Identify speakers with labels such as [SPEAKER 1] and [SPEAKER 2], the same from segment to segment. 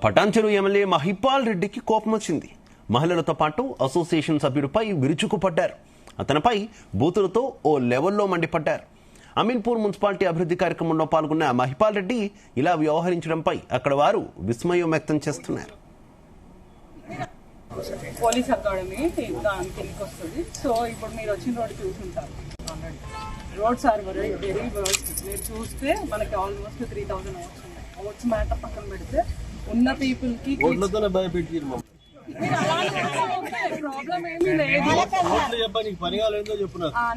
[SPEAKER 1] Patancheru MLA Mahipal రెడ్డికి కోపం వచ్చింది. మహిళలతో పాటు అసోసియేషన్ సభ్యుడిపై విరుచుకుపడ్డారు. అతనిపై బూతులతో ఓ లెవెల్లో మండిపడ్డారు. అమీన్పూర్ మున్సిపాలిటీ అభివృద్ధి కార్యక్రమంలో పాల్గొన్న మహిపాల్ రెడ్డి ఇలా వ్యవహరించడంపై అక్కడ వారు విస్మయం వ్యక్తం చేస్తున్నారు.
[SPEAKER 2] పోలీస్ అకాడమీ దానికి వస్తుంది. సో ఇప్పుడు మీరు వచ్చిన రోడ్ చూసుంటారు. Roads are very worst. మీరు చూస్తే మనకి ఆల్మోస్ట్ 3000 ఓట్స్ ఉన్నాయి. ఓట్స్ మ్యాటర్ పక్కన పెడితే ఉన్న పీపుల్ కి ప్రాబ్లం ఏమీ లేదు.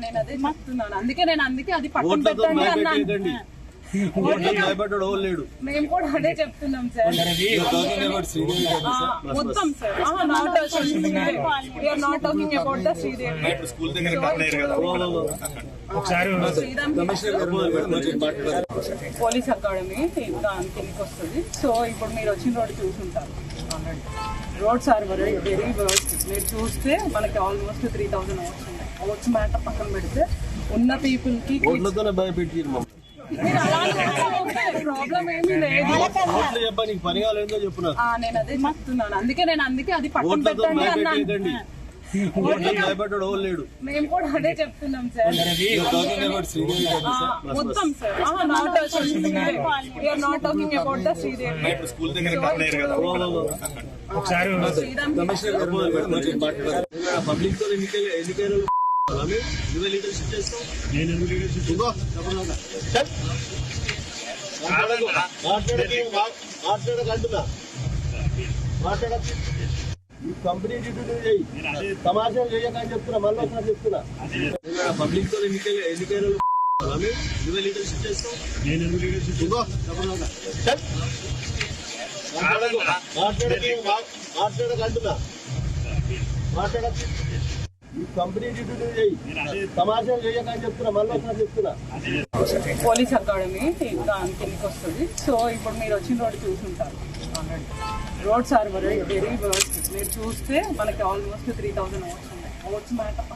[SPEAKER 2] నేను అదే చెప్తున్నాను. అందుకే అది పక్కన పెట్టండి అన్నాను. మేము కూడా అదే చెప్తున్నాం సార్. మొత్తం sir not talking about the Sridevi. Police academy దానికి వస్తుంది. సో ఇప్పుడు మీరు వచ్చిన రోడ్ చూసుంటారు. Roads are very worst. మీరు చూస్తే మనకి ఆల్మోస్ట్ 3000 ఓట్స్ ఉన్నాయి. ఓట్స్ మ్యాటర్ పక్కన పెడితే ఉన్న పీపుల్ కి ప్రాబ్లం ఏమీ లేదు. నేను అదే చెప్తున్నాను. అందుకే అది పక్కన పెట్టండి అన్నాను. మేము కూడా అదే చెప్తున్నాం సార్. మొత్తం sir not talking about the Sridevi.
[SPEAKER 3] Company సమాచారం చేయకని చెప్తున్నా. మళ్ళీ ఒకసారి చెప్తున్నా, పబ్లిక్ తో ఎన్నికలు నువ్వే లీడర్షిప్ చేస్తావు. మాట్లాడకంటున్నా కంపెనీ సమాచారం చేయకని చెప్తున్నా. మళ్ళీ ఒకసారి చెప్తున్నా.
[SPEAKER 2] పోలీస్ అకాడమీ దానికి వస్తుంది. సో ఇప్పుడు మీరు వచ్చిన రోడ్ చూసుంటారు. Roads are very worst. మీరు చూస్తే మనకి ఆల్మోస్ట్ 3000 ఓట్స్ ఉన్నాయి. Votes matter